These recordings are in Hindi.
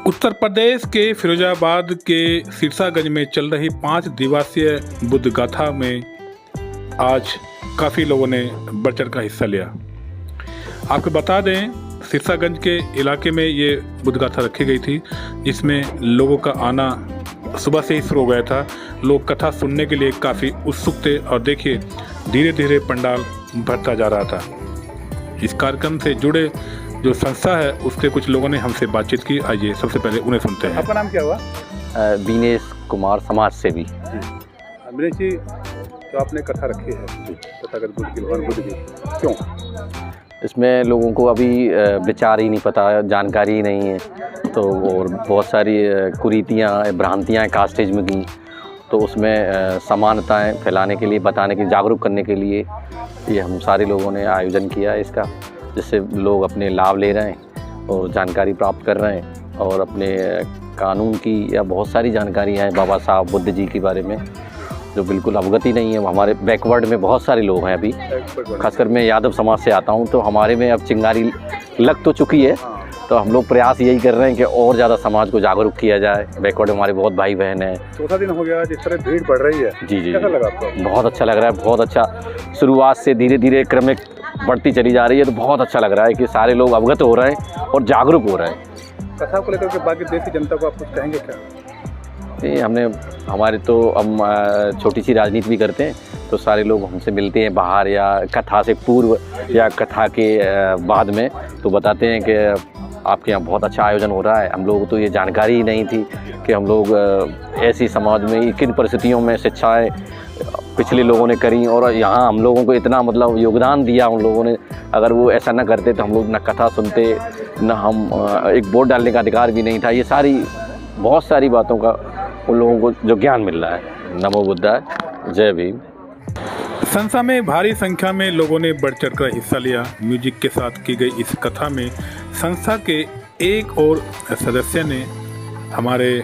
उत्तर प्रदेश के फिरोजाबाद के सिरसागंज में चल रही 5 दिवसीय बुद्ध गाथा में आज काफ़ी लोगों ने बढ़ चढ़ का हिस्सा लिया। आपको बता दें, सिरसागंज के इलाके में ये बुद्ध गाथा रखी गई थी, जिसमें लोगों का आना सुबह से ही शुरू हो गया था। लोग कथा सुनने के लिए काफ़ी उत्सुक थे और देखिए धीरे धीरे पंडाल भरता जा रहा था। इस कार्यक्रम से जुड़े जो संस्था है उसके कुछ लोगों ने हमसे बातचीत की। आइए सबसे पहले उन्हें सुनते हैं। आपका नाम क्या हुआ? दिनेश कुमार, समाज सेवी। दिनेश जी, तो आपने कथा रखी है तथागत बुद्ध की, भगवान बुद्ध की, क्यों? इसमें लोगों को अभी विचार ही नहीं पता, जानकारी ही नहीं है, तो और बहुत सारी कुरीतियाँ, भ्रांतियाँ कास्टिज्म की, तो उसमें समानताएं फैलाने के लिए, बताने के, जागरूक करने के लिए ये हम सारे लोगों ने आयोजन किया है इसका, जिससे लोग अपने लाभ ले रहे हैं और जानकारी प्राप्त कर रहे हैं और अपने कानून की या बहुत सारी जानकारियाँ हैं बाबा साहब बुद्ध जी के बारे में जो बिल्कुल अवगति नहीं है। हमारे बैकवर्ड में बहुत सारे लोग हैं अभी, खासकर मैं यादव समाज से आता हूँ, तो हमारे में अब चिंगारी लग तो चुकी है, तो हम लोग प्रयास यही कर रहे हैं कि और ज़्यादा समाज को जागरूक किया जाए। बैकवर्ड में हमारे बहुत भाई बहन हैं। चौथा दिन हो गया, जिस तरह भीड़ बढ़ रही है, जी जी, कैसा लगा आपको? बहुत अच्छा लग रहा है, बहुत अच्छा। शुरुआत से धीरे धीरे क्रमिक बढ़ती चली जा रही है, तो बहुत अच्छा लग रहा है कि सारे लोग अवगत हो रहे हैं और जागरूक हो रहे हैं। कथा को लेकर के बाकी देश की जनता को आप कुछ कहेंगे क्या? हमारे तो हम छोटी सी राजनीति भी करते हैं, तो सारे लोग हमसे मिलते हैं बाहर या कथा से पूर्व या कथा के बाद में, तो बताते हैं कि आपके यहाँ बहुत अच्छा आयोजन हो रहा है। हम लोग तो ये जानकारी ही नहीं थी कि हम लोग ऐसी समाज में किन परिस्थितियों में शिक्षाएं पिछले लोगों ने करी और यहाँ हम लोगों को इतना मतलब योगदान दिया उन लोगों ने। अगर वो ऐसा ना करते तो हम लोग ना कथा सुनते, ना हम एक वोट डालने का अधिकार भी नहीं था। ये सारी बहुत सारी बातों का उन लोगों को जो ज्ञान मिल रहा है। नमो बुद्धाय, जय भीम। संस्था में भारी संख्या में लोगों ने बढ़ चढ़कर हिस्सा लिया। म्यूजिक के साथ की गई इस कथा में संस्था के एक और सदस्य ने हमारे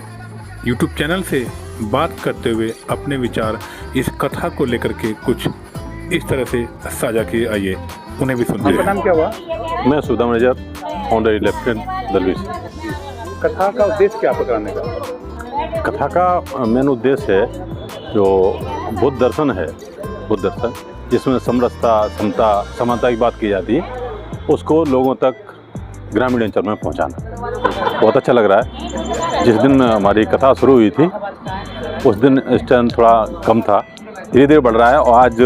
YouTube चैनल से बात करते हुए अपने विचार इस कथा को लेकर के कुछ इस तरह से साझा किए। आइए उन्हें भी सुनते हैं। आपका नाम क्या हुआ? मैं सुधा मैनेजर, ऑनरी लेफ्टिनेंट दलवीर। कथा का उद्देश्य क्या पकड़ाने का? कथा का मेन उद्देश्य है जो बुद्ध दर्शन है, बुद्ध दर्शन जिसमें समरसता, समता, समानता की बात की जाती है, उसको लोगों तक ग्रामीण अंचल में पहुंचाना बहुत अच्छा लग रहा है। जिस दिन हमारी कथा शुरू हुई थी उस दिन इस टाइम थोड़ा कम था, धीरे धीरे बढ़ रहा है और आज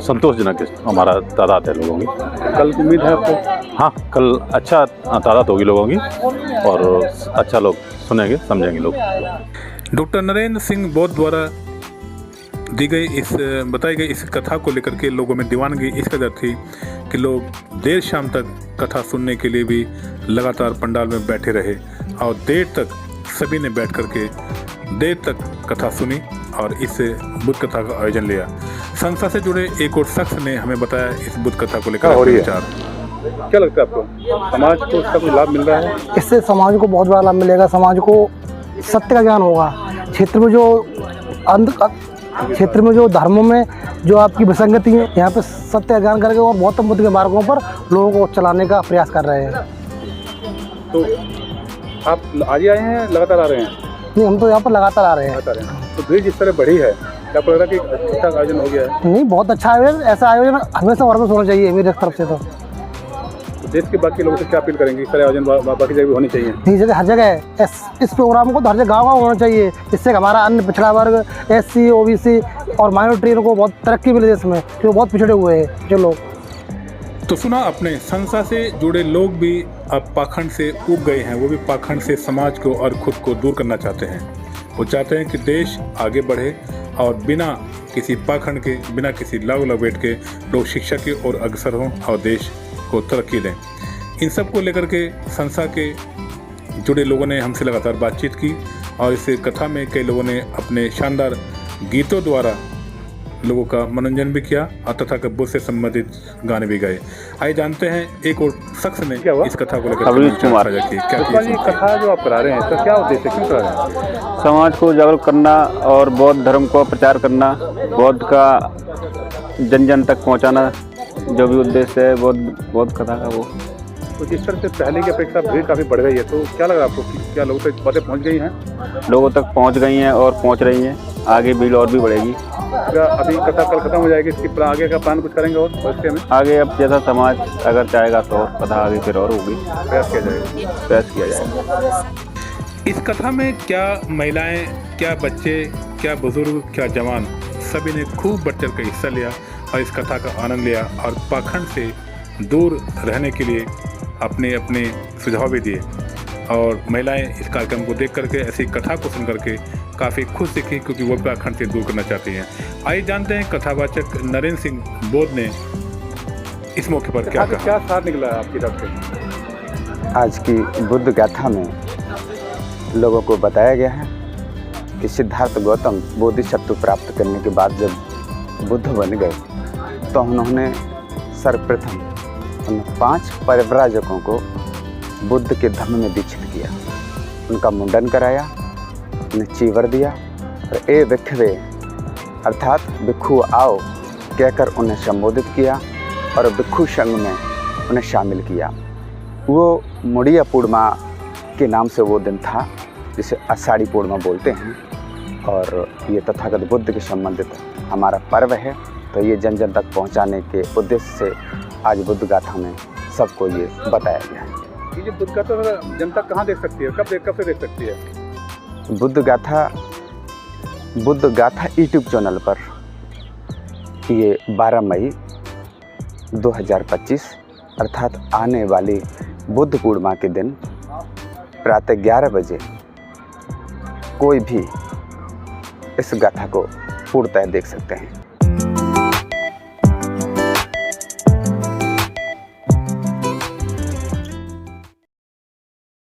संतोषजनक हमारा तादाद है लोगों की। कल उम्मीद है आपको? हाँ, कल अच्छा तादाद होगी लोगों की और अच्छा लोग सुनेंगे, समझेंगे लोग। डॉक्टर नरेंद्र सिंह बौद्ध द्वारा दी गई बताई गई इस कथा को लेकर के लोगों में दीवानगी इस कदर थी कि लोग देर शाम तक कथा सुनने के लिए भी लगातार पंडाल में बैठे रहे और देर तक सभी ने बैठ करके देर तक कथा सुनी और इस बुद्ध कथा का आयोजन लिया। संस्था से जुड़े एक और शख्स ने हमें बताया इस बुद्ध कथा को लेकर विचार। क्या लगता है आपको, समाज को इसका कोई लाभ मिल रहा है? इससे समाज को बहुत बड़ा लाभ मिलेगा। समाज को सत्य का ज्ञान होगा। क्षेत्र में जो धर्मों में जो आपकी विसंगति है, यहाँ पे सत्य का ज्ञान करके और गौतम बुद्ध के मार्गों पर लोगों को चलाने का प्रयास कर रहे हैं। तो आप आज ही आए हैं, लगातार आ रहे हैं? नहीं, हम तो यहाँ पर लगातार आ रहे हैं। तो भीड़ जिस तरह बढ़ी है, क्या आपको लग रहा है कि ठीक ठाक आयोजन हो गया है? नहीं, बहुत अच्छा आयोजन। ऐसा आयोजन हमेशा और होना चाहिए मेरी तरफ से। तो देश के बाकी लोगों से क्या अपील करेंगे? इस तरह आयोजन बाकी जगह भी होनी चाहिए? नहीं, जगह हर जगह है। इस प्रोग्राम को तो हर जगह गाँव होना चाहिए, जिससे हमारा अन्य पिछड़ा वर्ग, SC, OBC और माइनॉरिटी को बहुत तरक्की मिले देश में, जो बहुत पिछड़े हुए हैं जो लोग। तो सुना अपने संस्था से जुड़े लोग भी अब पाखंड से उब गए हैं। वो भी पाखंड से समाज को और खुद को दूर करना चाहते हैं। वो चाहते हैं कि देश आगे बढ़े और बिना किसी पाखंड के, बिना किसी लाग लपेट के लोग शिक्षा की ओर अग्रसर हों और देश को तरक्की दें। इन सब को लेकर के संस्था के जुड़े लोगों ने हमसे लगातार बातचीत की और इस कथा में कई लोगों ने अपने शानदार गीतों द्वारा लोगों का मनोरंजन भी किया और तथा बुद्ध से संबंधित गाने भी गाए। आइए जानते हैं एक और शख्स ने इस कथा को लेकर साझा की। क्या ये कथा जो आप करा रहे हैं, इसका क्या उद्देश्य है, क्यों करा रहे हैं? समाज को जागरूक करना और बौद्ध धर्म को प्रचार करना, बौद्ध का जन जन तक पहुंचाना जो भी उद्देश्य है बौद्ध कथा का, वो तो जिस तरह से पहले की अपेक्षा भीड़ काफ़ी बढ़ गई है, तो क्या लग रहा है आपको कि क्या लोगों तक बातें पहुँच गई हैं? लोगों तक पहुंच गई हैं और पहुंच रही हैं। आगे भीड़ और भी बढ़ेगी। क्या अभी कथा कल खत्म हो जाएगी, इसकी आगे का प्लान कुछ करेंगे और भविष्य में आगे अब जैसा समाज अगर चाहेगा तो और कथा आगे फिर और होगी, प्रयास किया जाएगा? प्रयास किया जाएगा। इस कथा में क्या महिलाएं, क्या बच्चे, क्या बुजुर्ग, क्या जवान, सभी ने खूब बढ़ चढ़ कर हिस्सा लिया और इस कथा का आनंद लिया और पाखंड से दूर रहने के लिए अपने अपने सुझाव भी दिए। और महिलाएं इस कार्यक्रम को देख करके, ऐसी कथा को सुन करके काफ़ी खुश दिखी, क्योंकि वो पाखंड से दूर करना चाहती हैं। आइए जानते हैं कथावाचक नरेंद्र सिंह बोध ने इस मौके पर क्या कहा। क्या सार निकला है आपकी तरफ से? आज की बुद्ध गाथा में लोगों को बताया गया है कि सिद्धार्थ गौतम बोधिसत्व प्राप्त करने के बाद जब बुद्ध बन गए तो उन्होंने सर्वप्रथम उन 5 परिव्राजकों को बुद्ध के धम्म में दीक्षित किया। उनका मुंडन कराया, उन्हें चीवर दिया और ए भिक्षवे अर्थात भिक्षु आओ कहकर उन्हें संबोधित किया और भिक्षु संघ में उन्हें शामिल किया। वो मुड़िया पूर्णिमा के नाम से वो दिन था जिसे आषाढ़ी पूर्णिमा बोलते हैं और ये तथागत बुद्ध के संबंधित हमारा पर्व है। तो ये जन जन तक पहुंचाने के उद्देश्य से आज बुद्ध गाथा में सबको ये बताया गया है। ये जो बुद्ध गाथा जनता कहाँ देख सकती है, कब से देख सकती है? बुद्ध गाथा यूट्यूब चैनल पर ये 12 मई 2025 अर्थात आने वाली बुद्ध पूर्णिमा के दिन प्रातः 11 बजे कोई भी इस गाथा को पूर्णतः देख सकते हैं।